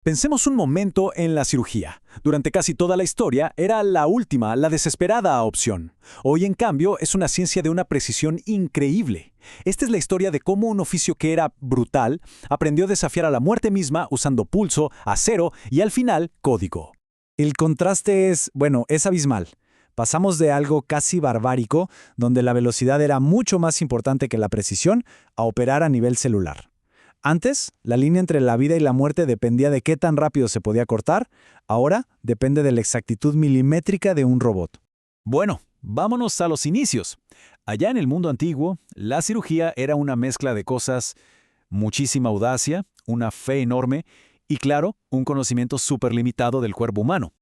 Pensemos un momento en la cirugía. Durante casi toda la historia era la última, la desesperada opción. Hoy, en cambio, es una ciencia de una precisión increíble. Esta es la historia de cómo un oficio que era brutal aprendió a desafiar a la muerte misma usando pulso, acero y, al final, código. El contraste es abismal. Pasamos de algo casi barbárico, donde la velocidad era mucho más importante que la precisión, a operar a nivel celular. Antes, la línea entre la vida y la muerte dependía de qué tan rápido se podía cortar, ahora depende de la exactitud milimétrica de un robot. Bueno, vámonos a los inicios. Allá en el mundo antiguo, la cirugía era una mezcla de cosas, muchísima audacia, una fe enorme y, claro, un conocimiento súper limitado del cuerpo humano.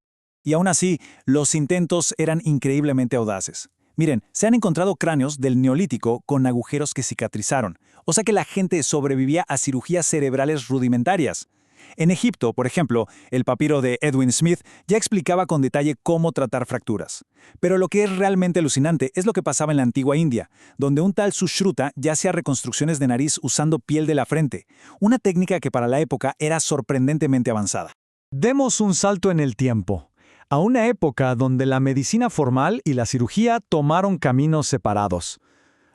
Y aún así, los intentos eran increíblemente audaces. Miren, se han encontrado cráneos del Neolítico con agujeros que cicatrizaron, o sea que la gente sobrevivía a cirugías cerebrales rudimentarias. En Egipto, por ejemplo, el papiro de Edwin Smith ya explicaba con detalle cómo tratar fracturas. Pero lo que es realmente alucinante es lo que pasaba en la antigua India, donde un tal Sushruta ya hacía reconstrucciones de nariz usando piel de la frente, una técnica que para la época era sorprendentemente avanzada. Demos un salto en el tiempo, a una época donde la medicina formal y la cirugía tomaron caminos separados.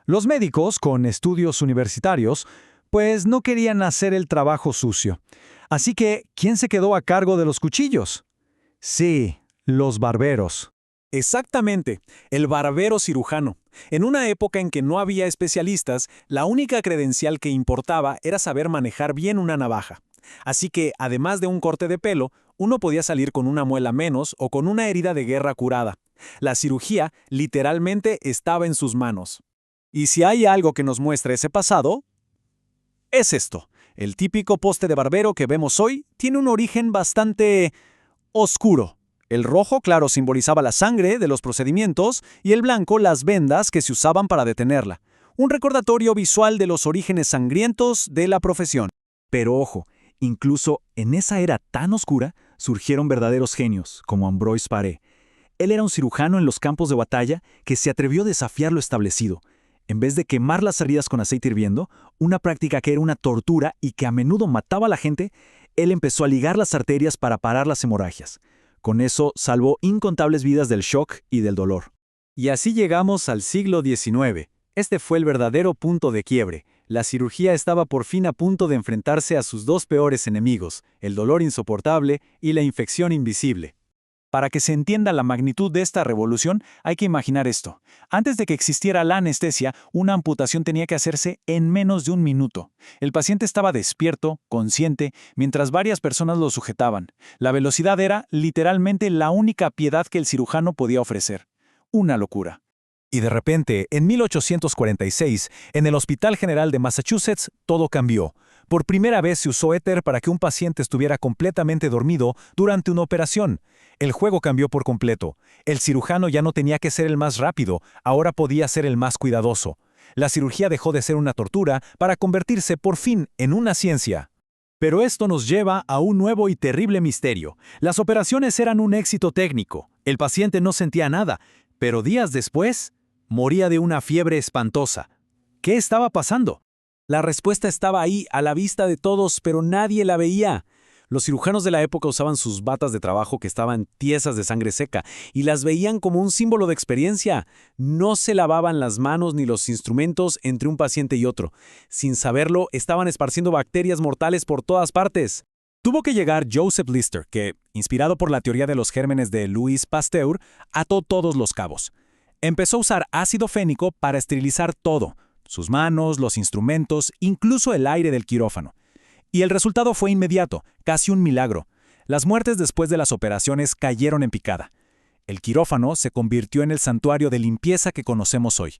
Los médicos, con estudios universitarios, pues no querían hacer el trabajo sucio. Así que, ¿quién se quedó a cargo de los cuchillos? Sí, los barberos. Exactamente, el barbero cirujano. En una época en que no había especialistas, la única credencial que importaba era saber manejar bien una navaja. Así que, además de un corte de pelo, uno podía salir con una muela menos o con una herida de guerra curada. La cirugía literalmente estaba en sus manos. Y si hay algo que nos muestra ese pasado, es esto. El típico poste de barbero que vemos hoy tiene un origen bastante oscuro. El rojo, claro, simbolizaba la sangre de los procedimientos y el blanco las vendas que se usaban para detenerla. Un recordatorio visual de los orígenes sangrientos de la profesión. Pero ojo, incluso en esa era tan oscura surgieron verdaderos genios, como Ambroise Paré. Él era un cirujano en los campos de batalla que se atrevió a desafiar lo establecido. En vez de quemar las heridas con aceite hirviendo, una práctica que era una tortura y que a menudo mataba a la gente, él empezó a ligar las arterias para parar las hemorragias. Con eso salvó incontables vidas del shock y del dolor. Y así llegamos al siglo XIX. Este fue el verdadero punto de quiebre. La cirugía estaba por fin a punto de enfrentarse a sus dos peores enemigos, el dolor insoportable y la infección invisible. Para que se entienda la magnitud de esta revolución, hay que imaginar esto. Antes de que existiera la anestesia, una amputación tenía que hacerse en menos de un minuto. El paciente estaba despierto, consciente, mientras varias personas lo sujetaban. La velocidad era, literalmente, la única piedad que el cirujano podía ofrecer. Una locura. Y de repente, en 1846, en el Hospital General de Massachusetts, todo cambió. Por primera vez se usó éter para que un paciente estuviera completamente dormido durante una operación. El juego cambió por completo. El cirujano ya no tenía que ser el más rápido, ahora podía ser el más cuidadoso. La cirugía dejó de ser una tortura para convertirse por fin en una ciencia. Pero esto nos lleva a un nuevo y terrible misterio. Las operaciones eran un éxito técnico. El paciente no sentía nada, pero días después, moría de una fiebre espantosa. ¿Qué estaba pasando? La respuesta estaba ahí, a la vista de todos, pero nadie la veía. Los cirujanos de la época usaban sus batas de trabajo que estaban tiesas de sangre seca y las veían como un símbolo de experiencia. No se lavaban las manos ni los instrumentos entre un paciente y otro. Sin saberlo, estaban esparciendo bacterias mortales por todas partes. Tuvo que llegar Joseph Lister, que, inspirado por la teoría de los gérmenes de Louis Pasteur, ató todos los cabos. Empezó a usar ácido fénico para esterilizar todo: sus manos, los instrumentos, incluso el aire del quirófano. Y el resultado fue inmediato, casi un milagro. Las muertes después de las operaciones cayeron en picada. El quirófano se convirtió en el santuario de limpieza que conocemos hoy.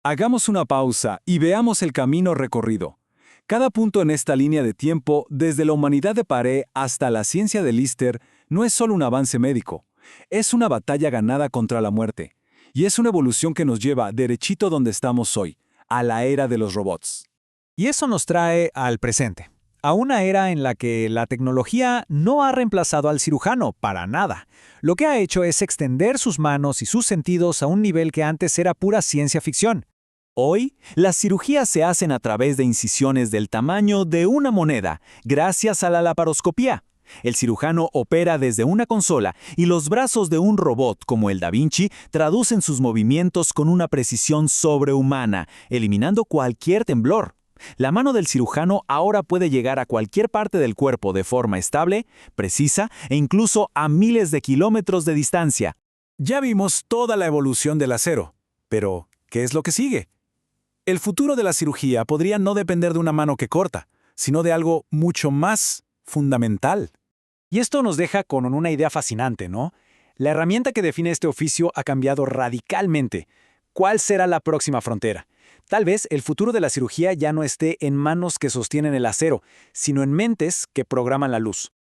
Hagamos una pausa y veamos el camino recorrido. Cada punto en esta línea de tiempo, desde la humanidad de Paré hasta la ciencia de Lister, no es solo un avance médico. Es una batalla ganada contra la muerte. Y es una evolución que nos lleva derechito donde estamos hoy, a la era de los robots. Y eso nos trae al presente, a una era en la que la tecnología no ha reemplazado al cirujano para nada. Lo que ha hecho es extender sus manos y sus sentidos a un nivel que antes era pura ciencia ficción. Hoy, las cirugías se hacen a través de incisiones del tamaño de una moneda, gracias a la laparoscopía. El cirujano opera desde una consola y los brazos de un robot como el Da Vinci traducen sus movimientos con una precisión sobrehumana, eliminando cualquier temblor. La mano del cirujano ahora puede llegar a cualquier parte del cuerpo de forma estable, precisa e incluso a miles de kilómetros de distancia. Ya vimos toda la evolución del acero, pero ¿qué es lo que sigue? El futuro de la cirugía podría no depender de una mano que corta, sino de algo mucho más fundamental. Y esto nos deja con una idea fascinante, ¿no? La herramienta que define este oficio ha cambiado radicalmente. ¿Cuál será la próxima frontera? Tal vez el futuro de la cirugía ya no esté en manos que sostienen el acero, sino en mentes que programan la luz.